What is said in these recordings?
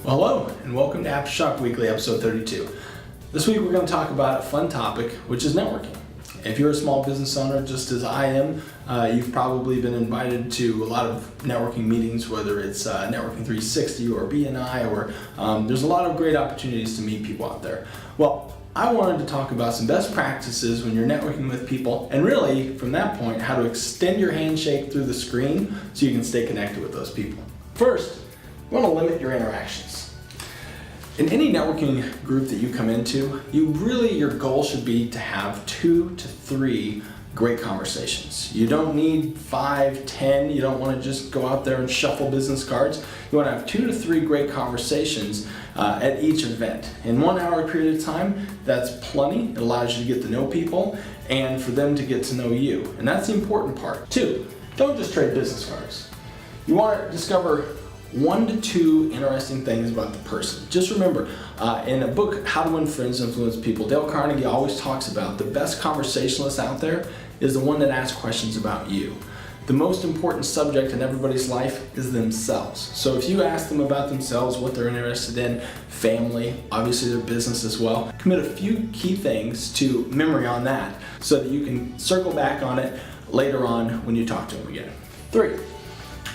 Well, hello, and welcome to Aftershock Weekly, episode 32. This week we're going to talk about a fun topic, which is networking. If you're a small business owner, just as I am, you've probably been invited to a lot of networking meetings, whether it's Networking 360 or BNI, or there's a lot of great opportunities to meet people out there. Well, I wanted to talk about some best practices when you're networking with people, and really, from that point, how to extend your handshake through the screen so you can stay connected with those people. First, you want to limit your interactions. In any networking group that you come into, your goal should be to have 2 to 3 great conversations. You don't need 5, 10, you don't want to just go out there and shuffle business cards. You want to have 2 to 3 great conversations at each event. In 1 hour period of time, that's plenty. It allows you to get to know people and for them to get to know you. And that's the important part. 2, don't just trade business cards. You want to discover 1 to 2 interesting things about the person. Just remember, in a book, How to Win Friends and Influence People, Dale Carnegie always talks about the best conversationalist out there is the one that asks questions about you. The most important subject in everybody's life is themselves. So if you ask them about themselves, what they're interested in, family, obviously their business as well, commit a few key things to memory on that so that you can circle back on it later on when you talk to them again. 3,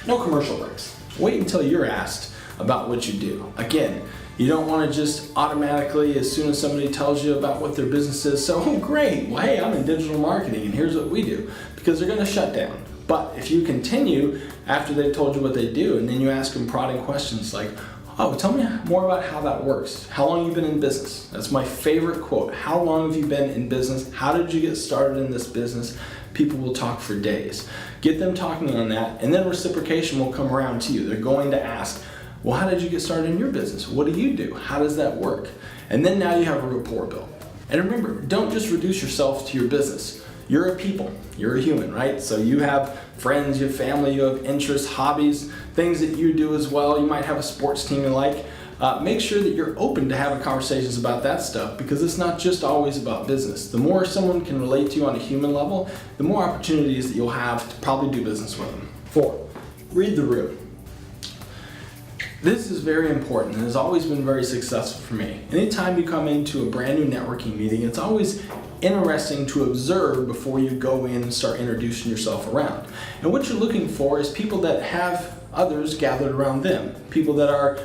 no commercial breaks. Wait until you're asked about what you do. Again, you don't want to just automatically, as soon as somebody tells you about what their business is, so, oh great, well hey, I'm in digital marketing and here's what we do, because they're going to shut down. But if you continue after they've told you what they do, and then you ask them prodding questions like, oh, tell me more about how that works. How long have you been in business? That's my favorite quote. How long have you been in business? How did you get started in this business? People will talk for days. Get them talking on that, and then reciprocation will come around to you. They're going to ask, well, how did you get started in your business? What do you do? How does that work? And then now you have a rapport built. And remember, don't just reduce yourself to your business. You're a people, you're a human, right? So you have friends, you have family, you have interests, hobbies, things that you do as well. You might have a sports team you like. Make sure that you're open to having conversations about that stuff, because it's not just always about business. The more someone can relate to you on a human level, the more opportunities that you'll have to probably do business with them. 4, read the room. This is very important and has always been very successful for me. Anytime you come into a brand new networking meeting, it's always interesting to observe before you go in and start introducing yourself around. And what you're looking for is people that have others gathered around them, people that are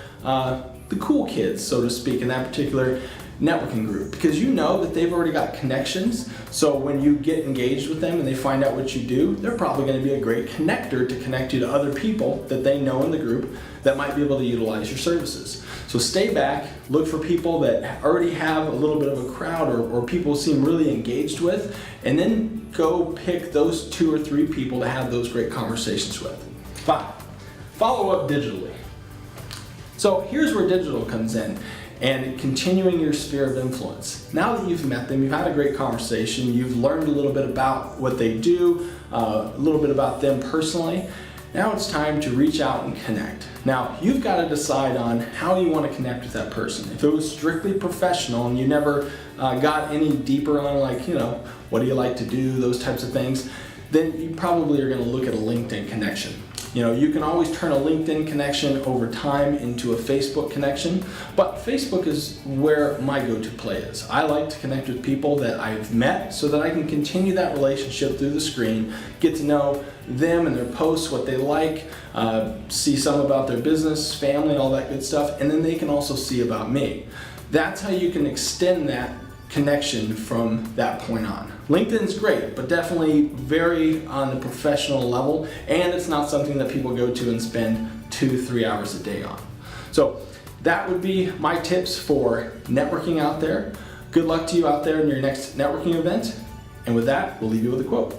the cool kids, so to speak, in that particular networking group, because you know that they've already got connections. So when you get engaged with them and they find out what you do, they're probably going to be a great connector to connect you to other people that they know in the group that might be able to utilize your services. So stay back, look for people that already have a little bit of a crowd or people seem really engaged with, and then go pick those 2 or 3 people to have those great conversations with. 5, follow up digitally. So here's where digital comes in, and continuing your sphere of influence. Now that you've met them, you've had a great conversation, you've learned a little bit about what they do, a little bit about them personally, now it's time to reach out and connect. Now, you've got to decide on how you want to connect with that person. If it was strictly professional and you never got any deeper on, like, what do you like to do, those types of things, then you probably are going to look at a LinkedIn connection. You can always turn a LinkedIn connection over time into a Facebook connection, but Facebook is where my go-to play is. I like to connect with people that I've met so that I can continue that relationship through the screen, get to know them and their posts, what they like, see some about their business, family, all that good stuff, and then they can also see about me. That's how you can extend that connection from that point on. LinkedIn's great, but definitely very on the professional level, and it's not something that people go to and spend 2-3 hours a day on. So that would be my tips for networking out there. Good luck to you out there in your next networking event. And with that, we'll leave you with a quote.